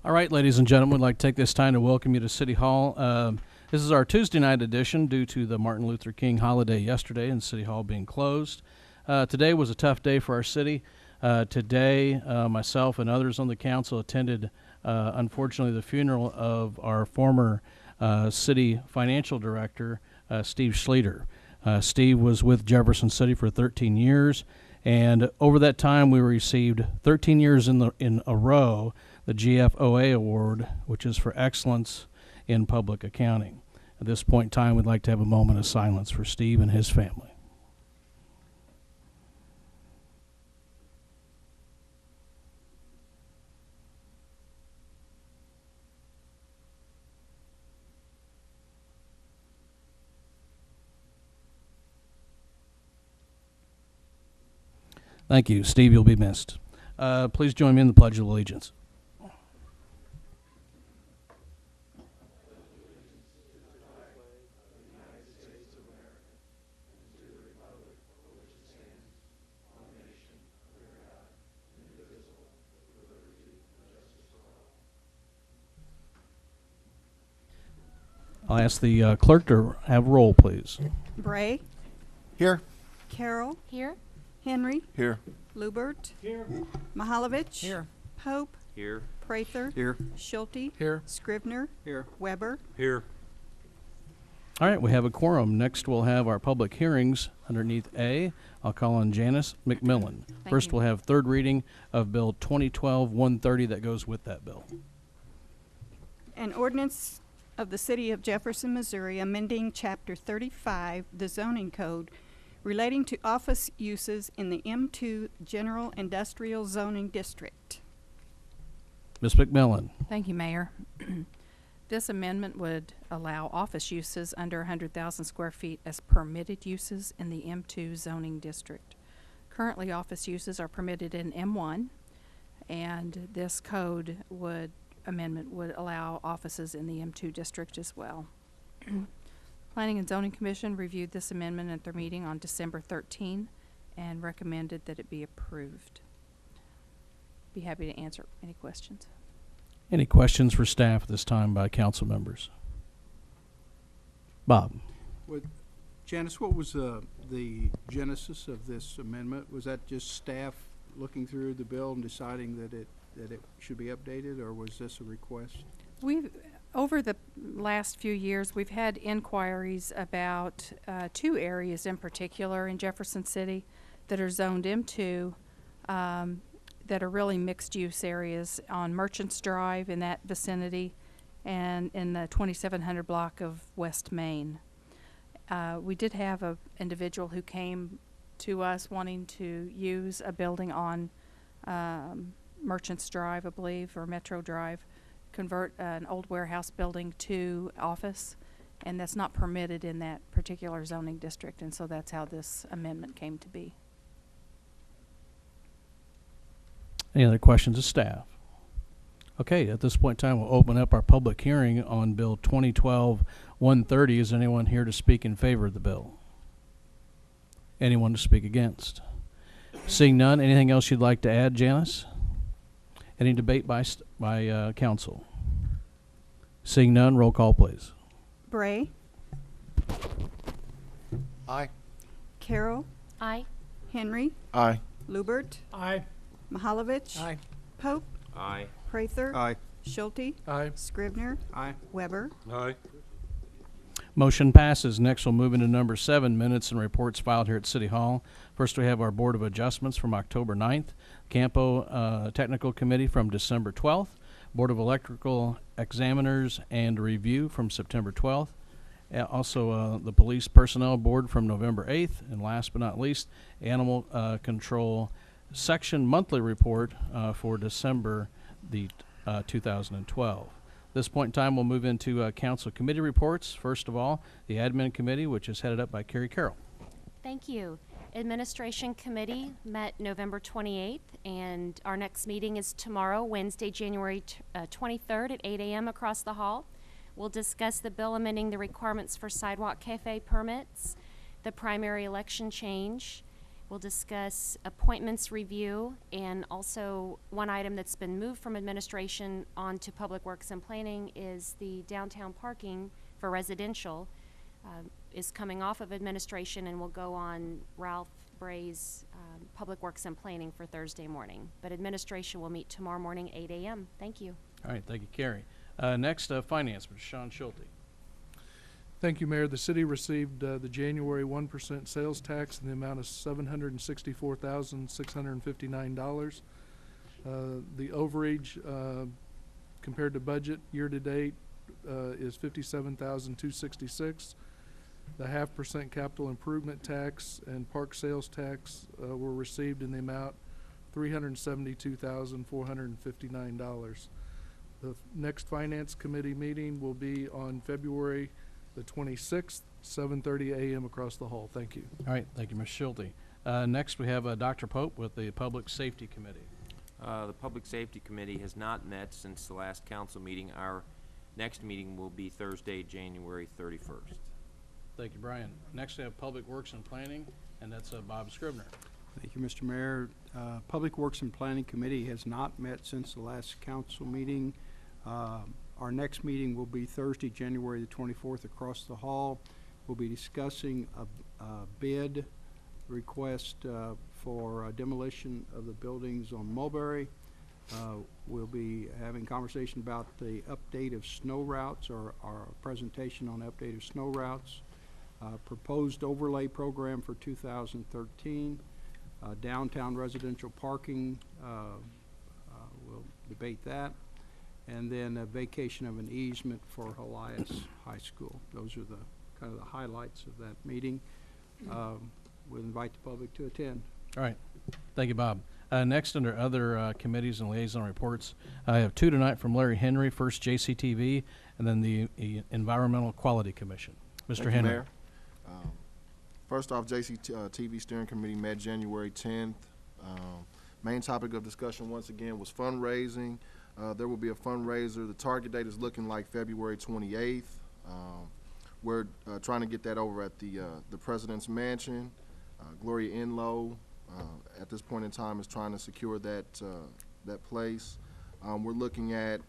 All right, ladies and gentlemen, we'd like to take this time to welcome you to City Hall. This is our Tuesday night edition due to the Martin Luther King holiday yesterday and City Hall being closed. Today was a tough day for our city. Today, myself and others on the council attended, unfortunately, the funeral of our former city financial director, Steve Schleter. Steve was with Jefferson City for 13 years, and over that time we received 13 years in a row the GFOA Award, which is for excellence in public accounting. At this point in time, we'd like to have a moment of silence for Steve and his family. Thank you. Steve, you'll be missed. Please join me in the Pledge of Allegiance. I'll ask the clerk to have roll, please. Bray. Here. Carroll. Here. Henry. Here. Lubert. Here. Mahalovich. Here. Pope. Here. Prather. Here. Schulte. Here. Scrivener. Here. Weber. Here. All right, we have a quorum. Next, we'll have our public hearings underneath A. I'll call on Janice McMillan. First, we'll have third reading of Bill 2012-130 that goes with that bill. An ordinance of the City of Jefferson, Missouri, amending Chapter 35, the zoning code, relating to office uses in the M2 General Industrial Zoning District. Ms. McMillan. Thank you, Mayor. This amendment would allow office uses under 100,000 square feet as permitted uses in the M2 zoning district. Currently, office uses are permitted in M1, and this amendment would allow offices in the M2 district as well. Planning and Zoning Commission reviewed this amendment at their meeting on December 13 and recommended that it be approved. Be happy to answer any questions. Any questions for staff at this time by council members? Bob. Janice, what was the genesis of this amendment? Was that just staff looking through the bill and deciding that it should be updated, or was this a request? Over the last few years, we've had inquiries about two areas in particular in Jefferson City that are zoned M2, that are really mixed-use areas on Merchants Drive in that vicinity and in the 2700 block of West Main. We did have an individual who came to us wanting to use a building on Merchants Drive, I believe, or Metro Drive, convert an old warehouse building to office, and that's not permitted in that particular zoning district, and so that's how this amendment came to be. Any other questions of staff? Okay, at this point in time, we'll open up our public hearing on Bill 2012-130. Is anyone here to speak in favor of the bill? Anyone to speak against? Seeing none, anything else you'd like to add, Janice? Any debate by council? Seeing none, roll call, please. Bray. Aye. Carroll. Aye. Henry. Aye. Lubert. Aye. Mahalovich. Aye. Pope. Aye. Prather. Aye. Schulte. Aye. Scrivener. Aye. Weber. Aye. Motion passes. Next, we'll move into number 7, minutes and reports filed here at City Hall. First, we have our Board of Adjustments from October 9th, Campo Technical Committee from December 12th, Board of Electrical Examiners and Review from September 12th, also the Police Personnel Board from November 8th, and last but not least, Animal Control Section Monthly Report for December 2012. At this point in time, we'll move into council committee reports. First of all, the Admin Committee, which is headed up by Carrie Carroll. Thank you. Administration Committee met November 28th, and our next meeting is tomorrow, Wednesday, January 23rd at 8 a.m. across the hall. We'll discuss the bill amending the requirements for sidewalk cafe permits, the primary election change. We'll discuss appointments review, and also one item that's been moved from administration onto Public Works and Planning is the downtown parking for residential is coming off of administration and will go on Ralph Bray's Public Works and Planning for Thursday morning. But administration will meet tomorrow morning, 8 a.m. Thank you. All right, thank you, Carrie. Next, Finance, Mr. Sean Schulte. Thank you, Mayor. The city received the January 1% sales tax in the amount of $764,659. The overage compared to budget year-to-date is $57,266. The 0.5% capital improvement tax and park sales tax were received in the amount $372,459. The next Finance Committee meeting will be on February the 26th, 7:30 a.m. across the hall. Thank you. All right, thank you, Mr. Schulte. Next, we have Dr. Pope with the Public Safety Committee. The Public Safety Committee has not met since the last council meeting. Our next meeting will be Thursday, January 31st. Thank you, Brian. Next, we have Public Works and Planning, and that's Bob Scribner. Thank you, Mr. Mayor. Public Works and Planning Committee has not met since the last council meeting. Our next meeting will be Thursday, January the 24th across the hall. We'll be discussing a bid request for demolition of the buildings on Mulberry. We'll be having conversation about the update of snow routes, or our presentation on update of snow routes, proposed overlay program for 2013, downtown residential parking, we'll debate that, and then a vacation of an easement for Elias High School. Those are the kind of the highlights of that meeting. We'll invite the public to attend. All right, thank you, Bob. Next, under other committees and liaison reports, I have two tonight from Larry Henry, first JCTV, and then the Environmental Quality Commission. Mr. Thank Henry. you, Mayor. First off, JCTV Steering Committee met January 10th. Main topic of discussion once again was fundraising. There will be a fundraiser. The target date is looking like February 28th. We're trying to get that over at the President's Mansion. Gloria Enlow, at this point in time, is trying to secure that place. We're looking at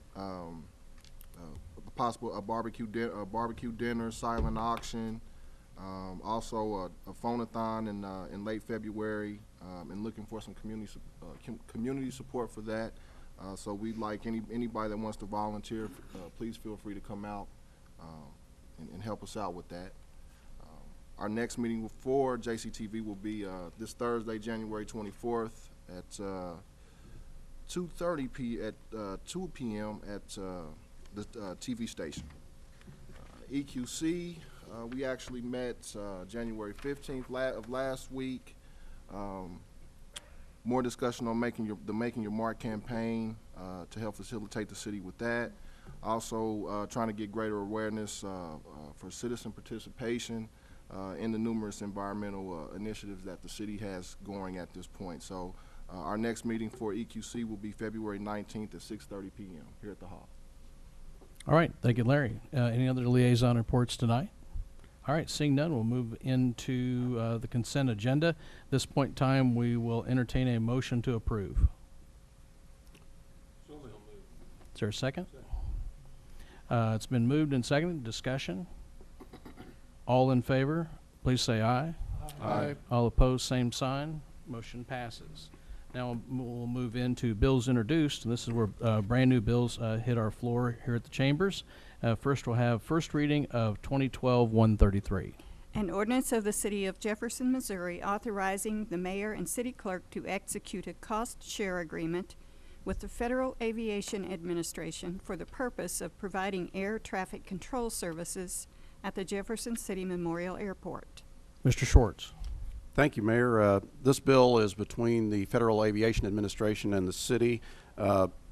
possible barbecue dinner, silent auction, also a phone-a-thon in late February, and looking for some community support for that. So we'd like anybody that wants to volunteer, please feel free to come out and help us out with that. Our next meeting for JCTV will be this Thursday, January 24th at 2 p.m. at the TV station. EQC, we actually met January 15th of last week. More discussion on the Making Your Mark campaign to help facilitate the city with that. Also trying to get greater awareness for citizen participation in the numerous environmental initiatives that the city has going at this point. So our next meeting for EQC will be February 19th at 6:30 p.m. here at the hall. All right, thank you, Larry. Any other liaison reports tonight? All right, seeing none, we'll move into the consent agenda. At this point in time, we will entertain a motion to approve. So moved. Is there a second? It's been moved and seconded. Discussion. All in favor, please say aye. Aye. All opposed, same sign. Motion passes. Now we'll move into bills introduced, and this is where brand new bills hit our floor here at the chambers. First, we'll have first reading of 2012-133. An ordinance of the City of Jefferson, Missouri, authorizing the mayor and city clerk to execute a cost-share agreement with the Federal Aviation Administration for the purpose of providing air traffic control services at the Jefferson City Memorial Airport. Mr. Schwartz. Thank you, Mayor. This bill is between the Federal Aviation Administration and the city.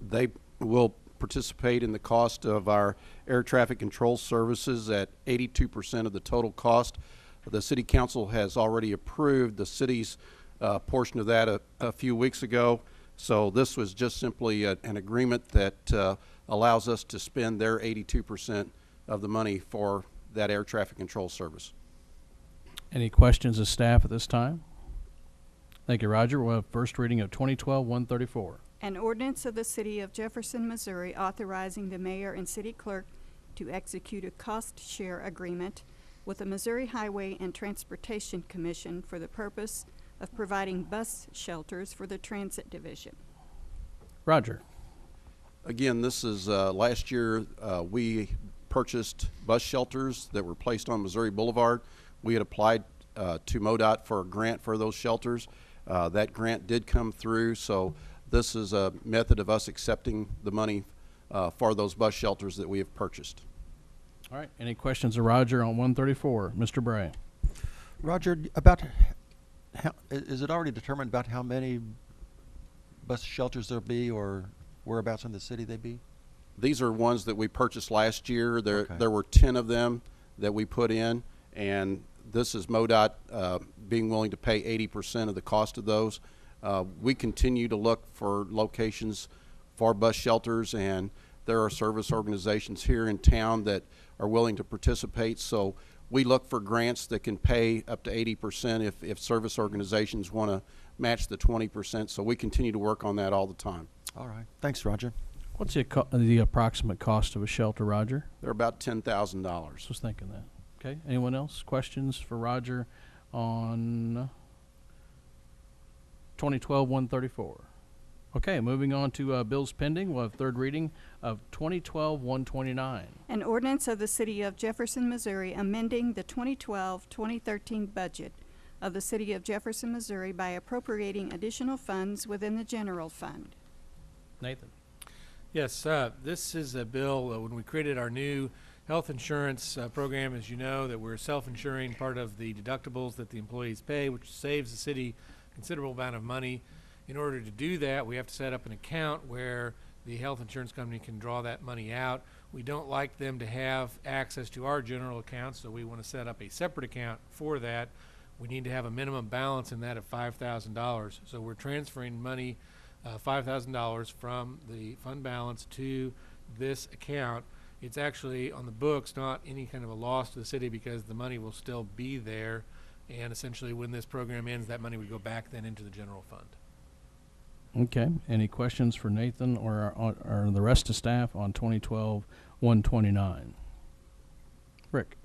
They will participate in the cost of our air traffic control services at 82% of the total cost. The City Council has already approved the city's portion of that a few weeks ago. So this was just simply an agreement that allows us to spend their 82% of the money for that air traffic control service. Any questions of staff at this time? Thank you, Roger. We'll have first reading of 2012-134. An ordinance of the City of Jefferson, Missouri authorizing the mayor and city clerk to execute a cost-share agreement with the Missouri Highway and Transportation Commission for the purpose of providing bus shelters for the Transit Division. Roger. Again, this is, last year, we purchased bus shelters that were placed on Missouri Boulevard. We had applied to MoDOT for a grant for those shelters. That grant did come through, so this is a method of us accepting the money for those bus shelters that we have purchased. All right. Any questions of Roger on 134? Mr. Bray. Roger, about how, is it already determined about how many bus shelters there'll be, or whereabouts in the city they be? These are ones that we purchased last year. There, Okay. there were 10 of them that we put in, and this is MoDOT being willing to pay 80% of the cost of those. We continue to look for locations for bus shelters, and there are service organizations here in town that are willing to participate. So we look for grants that can pay up to 80% if service organizations want to match the 20%. So we continue to work on that all the time. All right. Thanks, Roger. What's the approximate cost of a shelter, Roger? They're about $10,000. I was thinking that. Okay. Anyone else? Questions for Roger on 2012-134? Okay. Moving on to bills pending. We'll have third reading of 2012-129. An ordinance of the City of Jefferson, Missouri amending the 2012-2013 budget of the City of Jefferson, Missouri by appropriating additional funds within the general fund. Nathan. Yes, this is a bill, when we created our new health insurance program, as you know, that we're self-insuring part of the deductibles that the employees pay, which saves the city a considerable amount of money. In order to do that, we have to set up an account where the health insurance company can draw that money out. We don't like them to have access to our general account, so we want to set up a separate account for that. We need to have a minimum balance in that of $5,000. So we're transferring money, $5,000 from the fund balance to this account. It's actually on the books, not any kind of a loss to the city, because the money will still be there. And essentially, when this program ends, that money would go back then into the general fund. Okay. Any questions for Nathan or the rest of staff on 2012-129? Rick.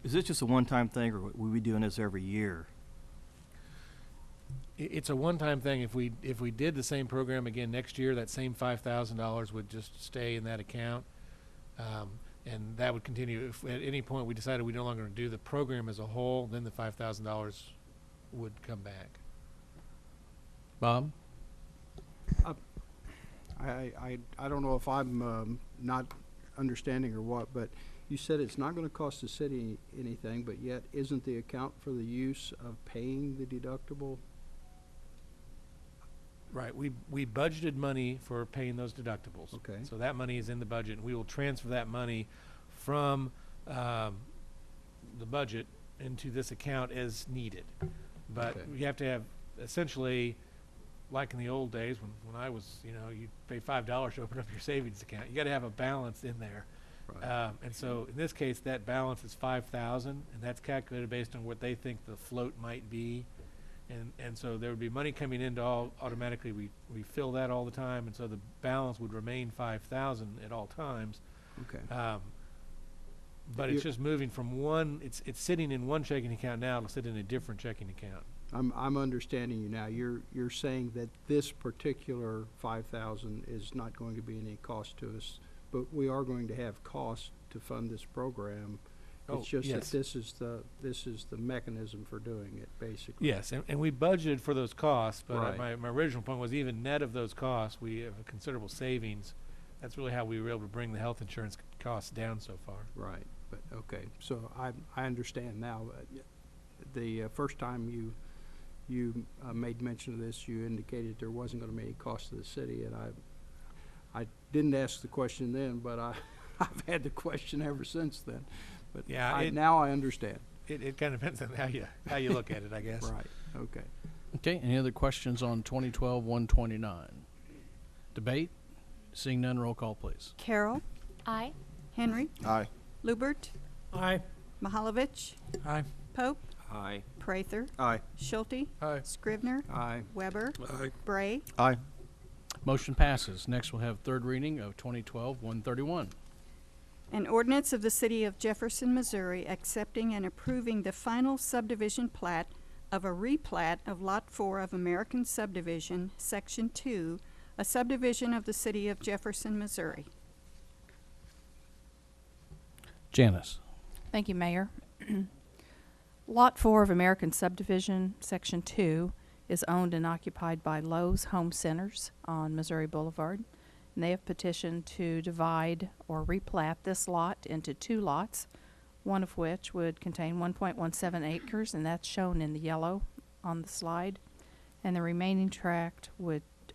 Is this just a one-time thing, or will we be doing this every year? It's a one-time thing. If we did the same program again next year, that same $5,000 would just stay in that account, and that would continue. If at any point we decided we no longer do the program as a whole, then the $5,000 would come back. Bob? I don't know if I'm not understanding or what, but you said it's not going to cost the city anything, but yet isn't the account for the use of paying the deductible? Right. We budgeted money for paying those deductibles. Okay. So that money is in the budget, and we will transfer that money from the budget into this account as needed. But Okay. you have to have, essentially, like in the old days when I was, you'd pay $5 to open up your savings account. You got to have a balance in there. Right. And so in this case, that balance is $5,000, and that's calculated based on what they think the float might be. And so there would be money coming in to automatically we fill that all the time, and so the balance would remain $5,000 at all times. Okay. But it's just moving from one. It's sitting in one checking account now to sit in a different checking account. I'm understanding you now. You're saying that this particular 5,000 is not going to be any cost to us, but we are going to have costs to fund this program. It's just yes. that this is the mechanism for doing it, basically. Yes, and we budgeted for those costs, but Right. my original point was even net of those costs, we have a considerable savings. That's really how we were able to bring the health insurance costs down so far. Right. But okay, so I understand now. The first time you made mention of this, you indicated there wasn't going to be any cost to the city, and I didn't ask the question then, but I've had the question ever since then. But Yeah, now I understand. It kind of depends on how you look at it, I guess. Right. Okay. Okay. Any other questions on 2012-129? Debate? Seeing none, roll call, please. Carroll. Aye. Henry. Aye. Lubert. Aye. Mahalovich. Aye. Pope. Aye. Prather, Aye. Schulte, Aye. Scrivener, Aye. Weber, Aye. Bray, Aye. Motion passes. Next, we'll have third reading of 2012-131. An ordinance of the City of Jefferson, Missouri, accepting and approving the final subdivision plat of a replat of Lot 4 of American Subdivision, Section 2, a subdivision of the City of Jefferson, Missouri. Janice. Thank you, Mayor. Lot 4 of American Subdivision, Section 2, is owned and occupied by Lowe's Home Centers on Missouri Boulevard. And they have petitioned to divide or replat this lot into 2 lots, one of which would contain 1.17 acres, and that's shown in the yellow on the slide. And the remaining tract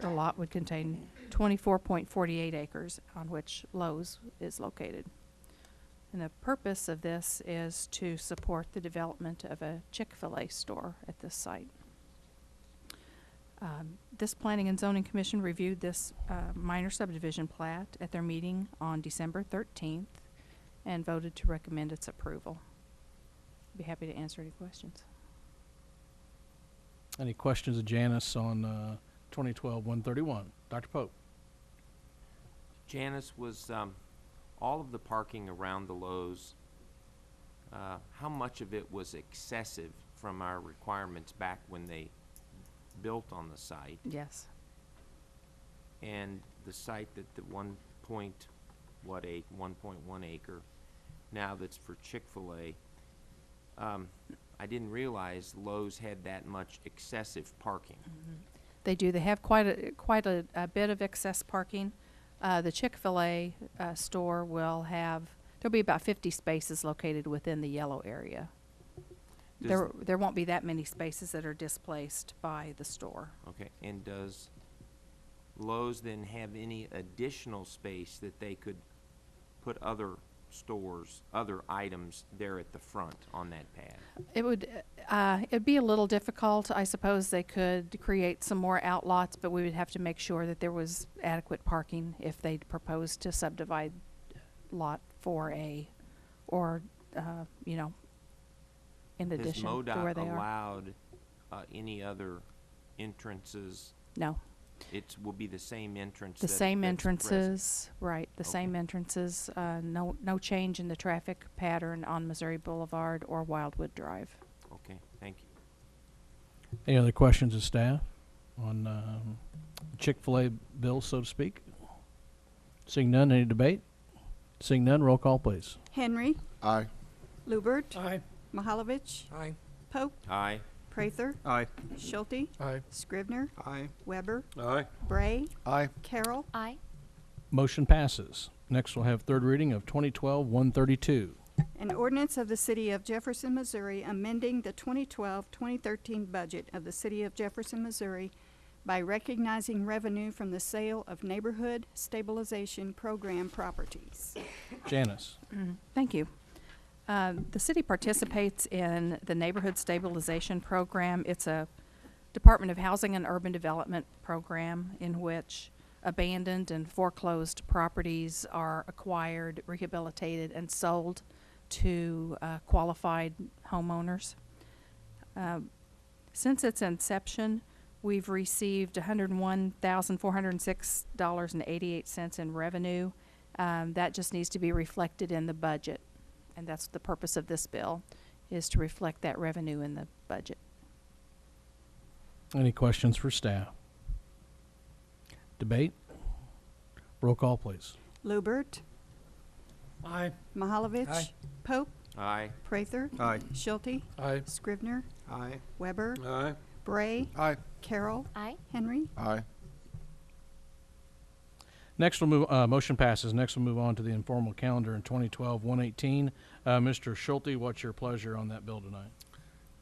lot would contain 24.48 acres on which Lowe's is located. And the purpose of this is to support the development of a Chick-fil-A store at this site. This Planning and Zoning Commission reviewed this minor subdivision plat at their meeting on December 13th and voted to recommend its approval. Be happy to answer any questions. Any questions of Janice on 2012-131? Dr. Pope. Janice, was all of the parking around the Lowe's, how much of it was excessive from our requirements back when they built on the site? Yes. And the site that the 1.1 acre now that's for Chick-fil-A, I didn't realize Lowe's had that much excessive parking. They do. They have quite a bit of excess parking. The Chick-fil-A store will have, there'll be about 50 spaces located within the yellow area. There won't be that many spaces that are displaced by the store. Okay, and does Lowe's then have any additional space that they could put other stores, other items there at the front on that pad? It would, it'd be a little difficult. I suppose they could create some more outlots, but we would have to make sure that there was adequate parking if they proposed to subdivide Lot 4A or, you know, in addition to where they Has MoDOT are. allowed any other entrances? No. It will be the same entrance. The that- same that's entrances, right, the same Okay. entrances, no change in the traffic pattern on Missouri Boulevard or Wildwood Drive. present? Okay, thank you. Any other questions of staff on Chick-fil-A bill, so to speak? Seeing none, any debate? Seeing none, roll call, please. Henry, Aye. Lubert, Aye. Mahalovich, Aye. Pope, Aye. Prather, Aye. Schulte, Aye. Scrivener, Aye. Weber, Aye. Bray, Aye. Carroll, Aye. Motion passes. Next, we'll have third reading of 2012-132. an ordinance of the City of Jefferson, Missouri, amending the 2012-2013 budget of the City of Jefferson, Missouri by recognizing revenue from the sale of Neighborhood Stabilization Program properties. Janice. Thank you. The city participates in the Neighborhood Stabilization Program. It's a Department of Housing and Urban Development program in which abandoned and foreclosed properties are acquired, rehabilitated, and sold to qualified homeowners. Since its inception, we've received $101,406.88 in revenue. That just needs to be reflected in the budget. And that's the purpose of this bill, is to reflect that revenue in the budget. Any questions for staff? Debate? Roll call, please. Lubert, Aye. Mahalovich, Aye. Pope, Aye. Prather, Aye. Schulte, Aye. Scrivener, Aye. Weber, Aye. Bray, Aye. Carroll, Aye. Henry. Aye. Next, we'll move, motion passes. Next, we'll move on to the informal calendar in 2012-118. Mr. Schulte, what's your pleasure on that bill tonight?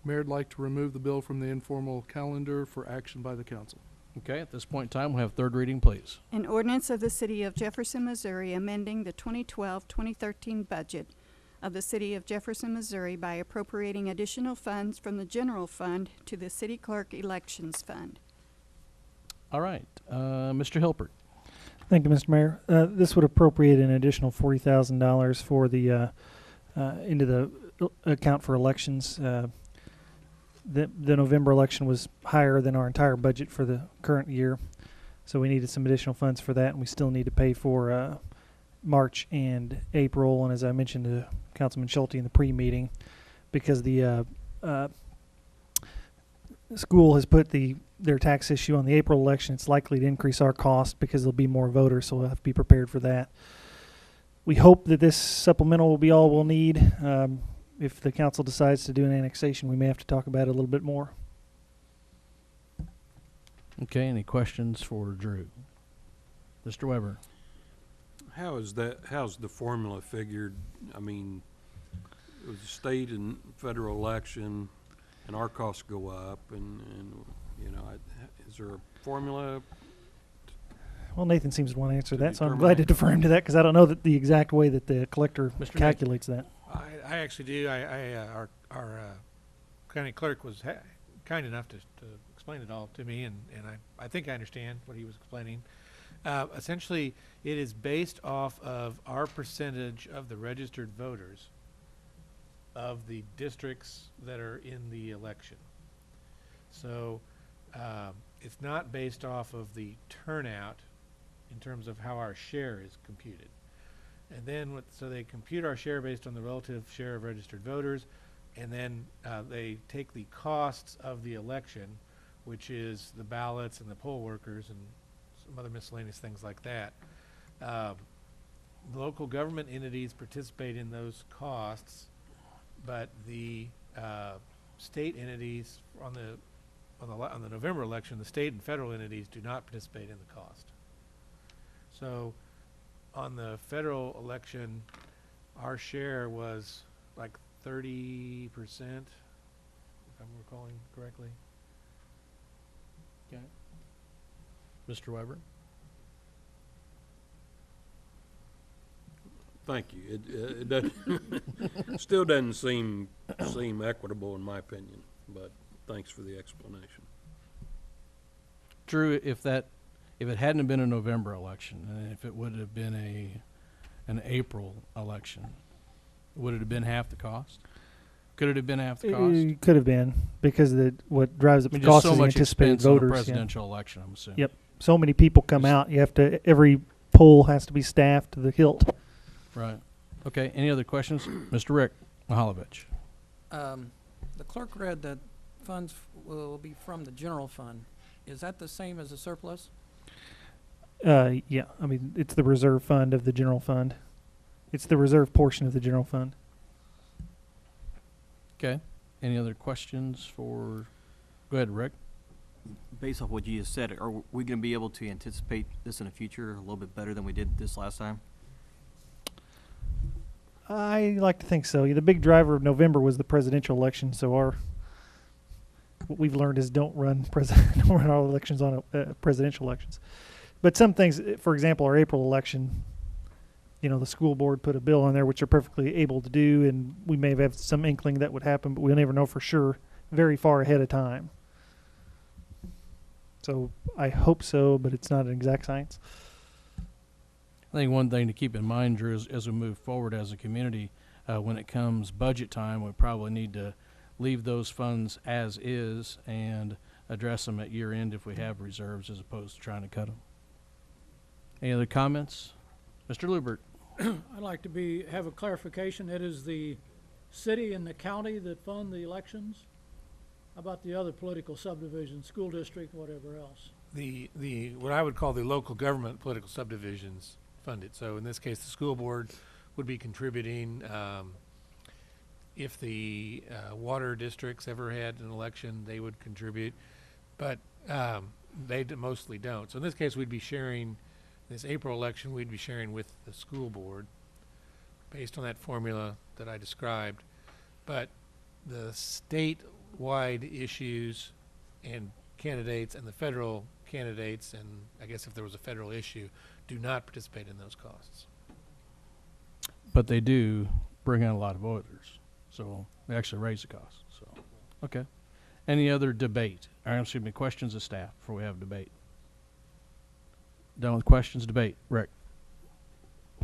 Mayor would like to remove the bill from the informal calendar for action by the council. Okay, at this point in time, we'll have third reading, please. An ordinance of the City of Jefferson, Missouri, amending the 2012-2013 budget of the City of Jefferson, Missouri by appropriating additional funds from the general fund to the city clerk elections fund. All right, Mr. Hilpert. Thank you, Mr. Mayor. This would appropriate an additional $40,000 for the into the account for elections. the November election was higher than our entire budget for the current year. So we needed some additional funds for that, and we still need to pay for March and April. And as I mentioned to Councilman Schulte in the pre-meeting, because the school has put their tax issue on the April election, it's likely to increase our cost because there'll be more voters, so we'll have to be prepared for that. We hope that this supplemental will be all we'll need. If the council decides to do an annexation, we may have to talk about it a little bit more. Okay, any questions for Drew? Mr. Weber? How's the formula figured? I mean, it was a state and federal election, and our costs go up, and you know, is there a formula? Well, Nathan seems to want to answer To that, so I'm determine glad to that. defer him to that because I don't know the exact way that the collector Mr. Knight. calculates that. I actually do. Our county clerk was kind enough to explain it all to me, and I think I understand what he was explaining. Essentially, it is based off of our percentage of the registered voters of the districts that are in the election. So it's not based off of the turnout in terms of how our share is computed. And then, so they compute our share based on the relative share of registered voters, and then they take the costs of the election, which is the ballots and the poll workers and some other miscellaneous things like that. Local government entities participate in those costs, but the state entities on the November election, the state and federal entities do not participate in the cost. So on the federal election, our share was like 30%, if I'm recalling correctly. Okay. Mr. Weber? Thank you. It doesn't still doesn't seem equitable in my opinion, but thanks for the explanation. Drew, if it hadn't been a November election, and if it would have been an April election, would it have been half the cost? Could it have been half the cost? It could have been because what drives up I mean, the just cost so is the much anticipated expense on a voters. presidential election, I'm assuming. Yep. So many people come out. You have to, every poll has to be staffed to the hilt. Right. Okay. Any other questions? Mr. Rick Mahalovich. The clerk read that funds will be from the general fund. Is that the same as a surplus? Yeah. I mean, it's the reserve fund of the general fund. It's the reserve portion of the general fund. Okay. Any other questions for? Go ahead, Rick. Based off what you just said, are we going to be able to anticipate this in the future a little bit better than we did this last time? I like to think so. The big driver of November was the presidential election, so what we've learned is don't run our elections on presidential elections. But some things, for example, our April election, the school board put a bill on there which they're perfectly able to do, and we may have some inkling that would happen, but we'll never know for sure very far ahead of time. So I hope so, but it's not an exact science. I think one thing to keep in mind, Drew, is as we move forward as a community, when it comes budget time, we probably need to leave those funds as is and address them at year end if we have reserves as opposed to trying to cut them. Any other comments? Mr. Lubert. I'd like to have a clarification. It is the city and the county that fund the elections? How about the other political subdivisions, school district, whatever else? The what I would call the local government political subdivisions fund it. So in this case, the school board would be contributing. If the water districts ever had an election, they would contribute, but they mostly don't. So in this case, we'd be sharing this April election. We'd be sharing with the school board based on that formula that I described. But the state-wide issues and candidates and the federal candidates, and I guess if there was a federal issue, do not participate in those costs. But they do bring in a lot of voters, so they actually raise the cost. So, okay. Any other debate? Or excuse me, questions of staff before we have debate? Done with questions, debate. Rick.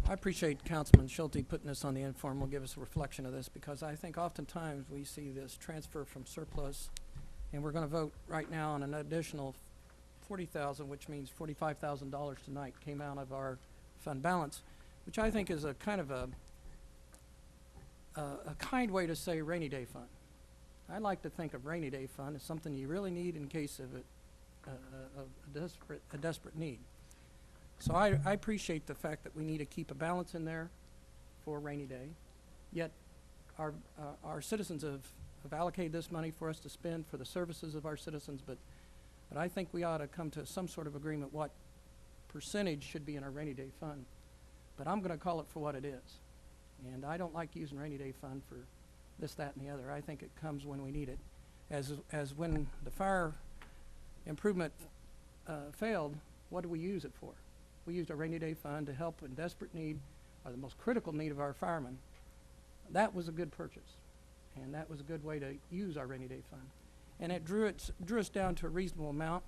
I appreciate Councilman Schulte putting this on the informal, give us a reflection of this, because I think oftentimes we see this transfer from surplus And we're gonna vote right now on an additional 40,000, which means $45,000 tonight came out of our fund balance, which I think is a kind of a kind way to say rainy day fund. I like to think of rainy day fund as something you really need in case of a desperate need. So I appreciate the fact that we need to keep a balance in there for a rainy day, yet our citizens have allocated this money for us to spend for the services of our citizens, but I think we ought to come to some sort of agreement what percentage should be in our rainy day fund. But I'm gonna call it for what it is. And I don't like using rainy day fund for this, that, and the other. I think it comes when we need it. As when the fire improvement failed, what do we use it for? We used our rainy day fund to help in desperate need, or the most critical need of our firemen. That was a good purchase, and that was a good way to use our rainy day fund. And it drew us down to a reasonable amount.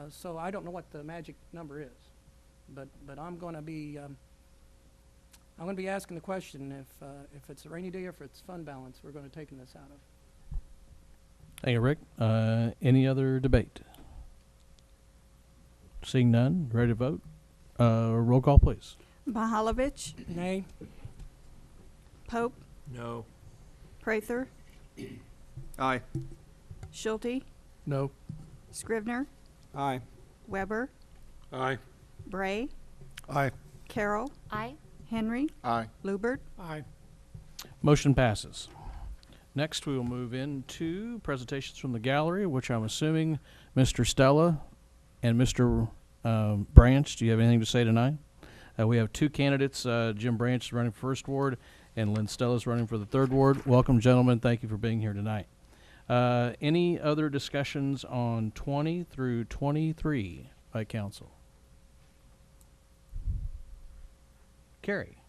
So I don't know what the magic number is, but I'm going to be asking the question if it's a rainy day or if it's fund balance we're going to take this out of. Thank you, Rick. Any other debate? Seeing none, ready to vote? Roll call, please. Mahalovich, Nay. Pope, No. Prather, Aye. Schulte, No. Scrivener, Aye. Weber, Aye. Bray, Aye. Carroll, Aye. Henry, Aye. Lubert. Aye. Motion passes. Next, we will move into presentations from the gallery, which I'm assuming Mr. Stella and Mr. Branch, do you have anything to say tonight? We have two candidates. Jim Branch is running for First Ward, and Lynn Stella is running for the Third Ward. Welcome, gentlemen. Thank you for being here tonight. Any other discussions on 20 through 23 by council? Carrie.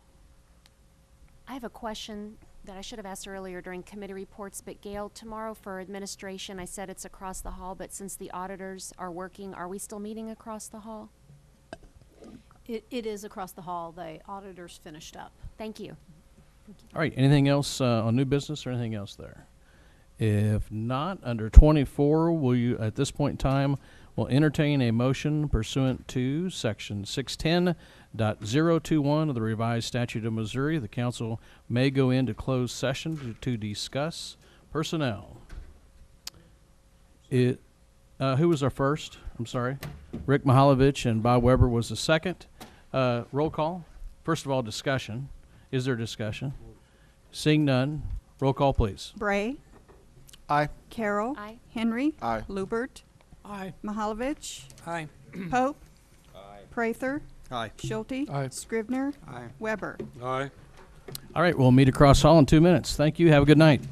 I have a question that I should have asked earlier during committee reports, but Gail, tomorrow for administration, I said it's across the hall, but since the auditors are working, are we still meeting across the hall? It is across the hall. The auditors finished up. Thank you. All right, anything else on new business or anything else there? If not, under 24, will you, at this point in time, will entertain a motion pursuant to Section 610.021 of the revised statute of Missouri. The council may go into closed session to discuss personnel. Who was our first? I'm sorry. Rick Mahalovich and Bob Weber was the second. Roll call. First of all, discussion. Is there discussion? Seeing none, roll call, please. Bray, Aye. Carroll, Aye. Henry, Aye. Lubert, Aye. Mahalovich, Aye. Pope, Prather, Aye. Schulte, Aye. Scrivener, Aye. Weber. Aye. All right, we'll meet across hall in 2 minutes. Thank you. Have a good night.